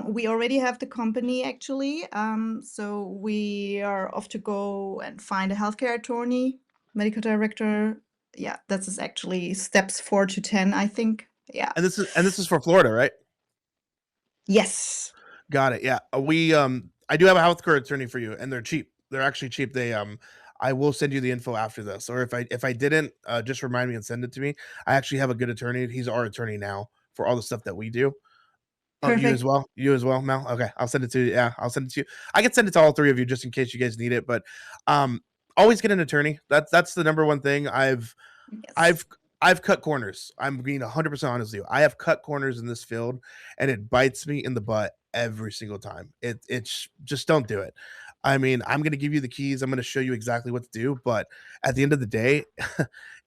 We already have the company actually. So we are off to go and find a healthcare attorney, medical director. Yeah, that's actually steps 4 to 10, I think. Yeah. And this is for Florida, right? Yes. Got it. Yeah. I do have a healthcare attorney for you, and they're cheap. They're actually cheap. I will send you the info after this, or if I didn't, just remind me and send it to me. I actually have a good attorney. He's our attorney now for all the stuff that we do. Oh, you as Perfect. well. You as well, Mel. Okay, I'll send it to you. Yeah, I'll send it to you. I can send it to all three of you just in case you guys need it. But um, always get an attorney. That's the number one thing. Yes. I've I've cut corners. I'm being 100% honest with you. I have cut corners in this field, and it bites me in the butt every single time. It's just don't do it. I mean, I'm gonna give you the keys. I'm gonna show you exactly what to do, but at the end of the day,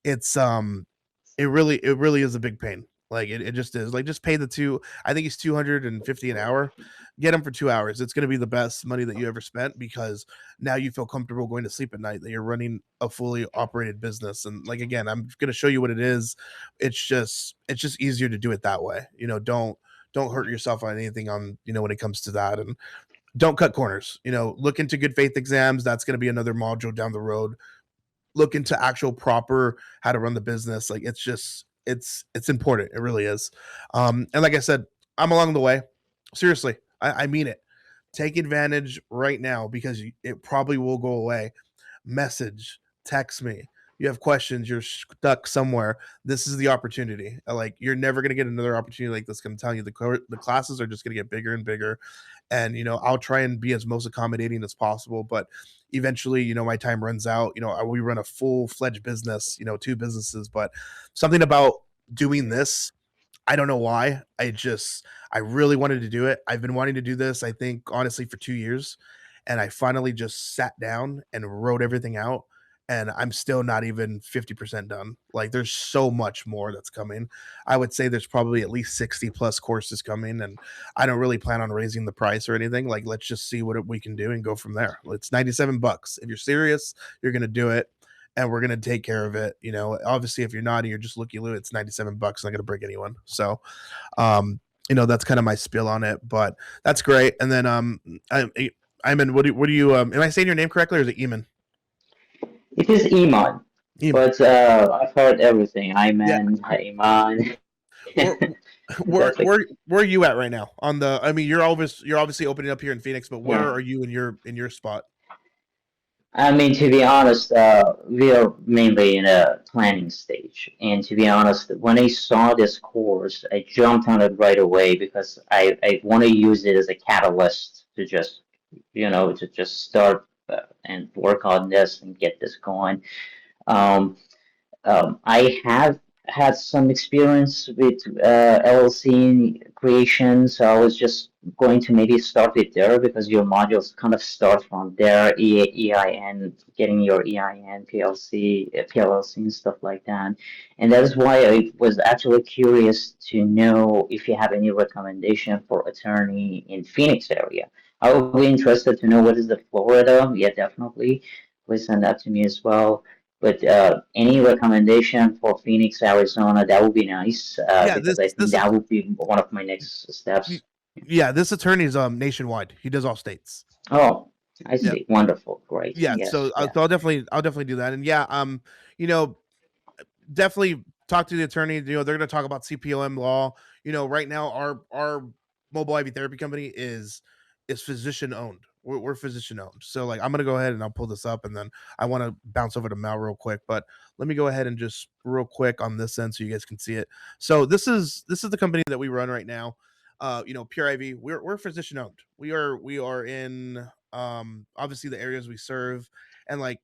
it's it really is a big pain. Like it just is. Like just pay the two. I think he's 250 an hour. Get him for 2 hours. It's gonna be the best money that you ever spent because now you feel comfortable going to sleep at night that you're running a fully operated business. And like again, I'm gonna show you what it is. It's just easier to do it that way. Don't hurt yourself on anything on when it comes to that. And don't cut corners. Look into good faith exams. That's gonna be another module down the road. Look into actual proper how to run the business. Like it's important. It really is. And like I said, I'm along the way. Seriously, I mean it. Take advantage right now because it probably will go away. Message, text me. You have questions, you're stuck somewhere. This is the opportunity. Like you're never gonna get another opportunity like this. I'm telling you, the classes are just gonna get bigger and bigger. And I'll try and be as most accommodating as possible. But eventually, my time runs out. We run a full fledged business. Two businesses, but something about doing this I don't know why. I really wanted to do it. I've been wanting to do this, I think, honestly, for 2 years. And I finally just sat down and wrote everything out. And I'm still not even 50% done. Like, there's so much more that's coming. I would say there's probably at least 60 plus courses coming. And I don't really plan on raising the price or anything. Like, let's just see what we can do and go from there. It's 97 bucks. If you're serious, you're going to do it and we're gonna take care of it. Obviously, if you're not and you're just looky loo, it's 97 bucks. Not gonna break anyone. So, um, that's kind of my spill on it. But that's great. And then, I'm in. What do you? Am I saying your name correctly, or is it Eamon? It is Iman, Eamon. but I've heard everything. Yeah. Iman, Iman. Where, where, Exactly. where, where are you at right now? I mean, you're obviously opening up here in Phoenix, but where Yeah. are you in your spot? I mean, to be honest, we are mainly in a planning stage. And to be honest, when I saw this course, I jumped on it right away because I want to use it as a catalyst to just start and work on this and get this going. Um, I have had some experience with LLC creation, so I was just going to maybe start with there because your modules kind of start from there, EIN, getting your EIN, PLLC, and stuff like that. And that is why I was actually curious to know if you have any recommendation for attorney in Phoenix area. I would be interested to know what is the Florida. Yeah, definitely. Please send that to me as well. But any recommendation for Phoenix, Arizona, that would be nice Yeah. because This I think this that would be one of my next steps. yeah. This attorney's nationwide. He does all states. Oh, I Yeah. see. Wonderful. Great. Yeah. Yes. So, Yeah. I'll definitely do that. And yeah, you know, definitely talk to the attorney. They're going to talk about CPOM law. Right now our mobile IV therapy company is physician owned. We're physician owned. So like I'm going to go ahead and I'll pull this up and then I want to bounce over to Mel real quick, but let me go ahead and just real quick on this end so you guys can see it. So this is the company that we run right now. Pure IV. We're physician owned. We are in obviously the areas we serve and like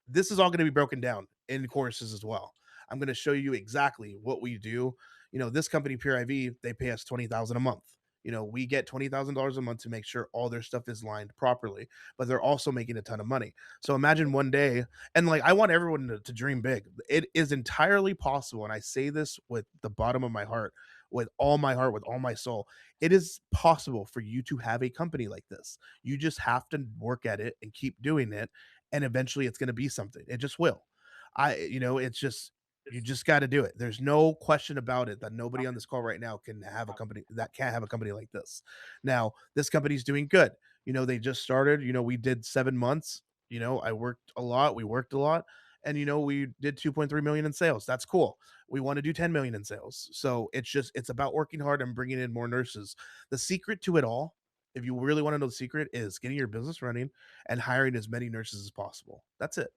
this is all going to be broken down in courses as well. I'm going to show you exactly what we do. This company, Pure IV, they pay us 20,000 a month. We get $20,000 a month to make sure all their stuff is lined properly, but they're also making a ton of money. So imagine one day, and like I want everyone to dream big. It is entirely possible, and I say this with the bottom of my heart, with all my heart, with all my soul. It is possible for you to have a company like this. You just have to work at it and keep doing it and eventually it's going to be something. It just will. It's just You just got to do it. There's no question about it that nobody on this call right now can't have a company like this. Now, this company's doing good. They just started. We did 7 months. I worked a lot. We worked a lot. And we did 2.3 million in sales. That's cool. We want to do 10 million in sales. So it's about working hard and bringing in more nurses. The secret to it all, if you really want to know the secret, is getting your business running and hiring as many nurses as possible. That's it.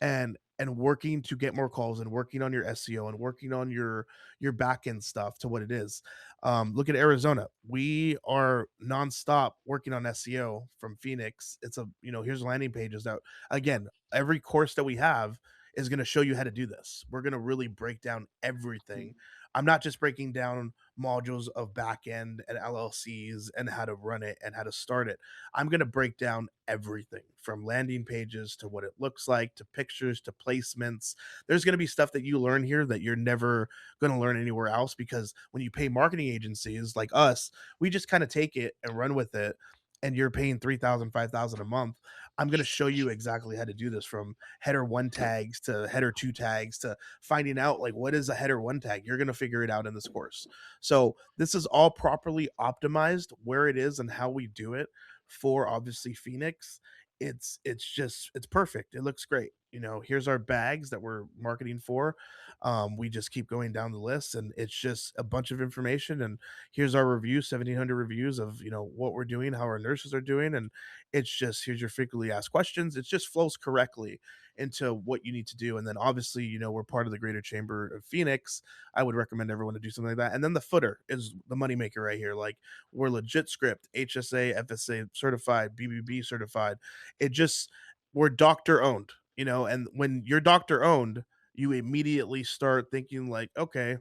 And working to get more calls and working on your SEO and working on your back end stuff to what it is. Look at Arizona. We are nonstop working on SEO from Phoenix. Here's landing pages that, again, every course that we have is going to show you how to do this. We're going to really break down everything. I'm not just breaking down modules of backend and LLCs and how to run it and how to start it. I'm going to break down everything from landing pages to what it looks like to pictures to placements. There's going to be stuff that you learn here that you're never going to learn anywhere else, because when you pay marketing agencies like us, we just kind of take it and run with it. And you're paying 3,000, 5,000 a month. I'm going to show you exactly how to do this, from header one tags to header two tags to finding out like what is a header one tag. You're going to figure it out in this course. So this is all properly optimized where it is and how we do it for, obviously, Phoenix. It's perfect. It looks great. Here's our bags that we're marketing for. We just keep going down the list, and it's just a bunch of information. And here's our review, 1,700 reviews of what we're doing, how our nurses are doing, and it's just, here's your frequently asked questions. It just flows correctly into what you need to do. And then, obviously, we're part of the Greater Chamber of Phoenix. I would recommend everyone to do something like that. And then the footer is the moneymaker right here. Like, we're legit script, HSA, FSA certified, BBB certified. We're doctor owned, and when you're doctor owned, you immediately start thinking like, okay,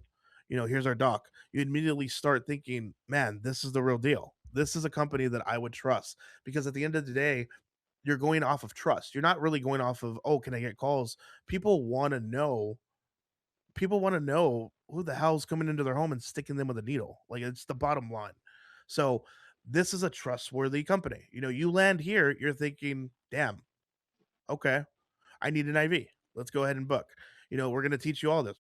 here's our doc. You immediately start thinking, man, this is the real deal. This is a company that I would trust, because at the end of the day, you're going off of trust. You're not really going off of, oh, can I get calls? People want to know. People want to know who the hell's coming into their home and sticking them with a needle. Like, it's the bottom line. So this is a trustworthy company. You land here, you're thinking, damn, okay, I need an IV. Let's go ahead and book. We're going to teach you all this.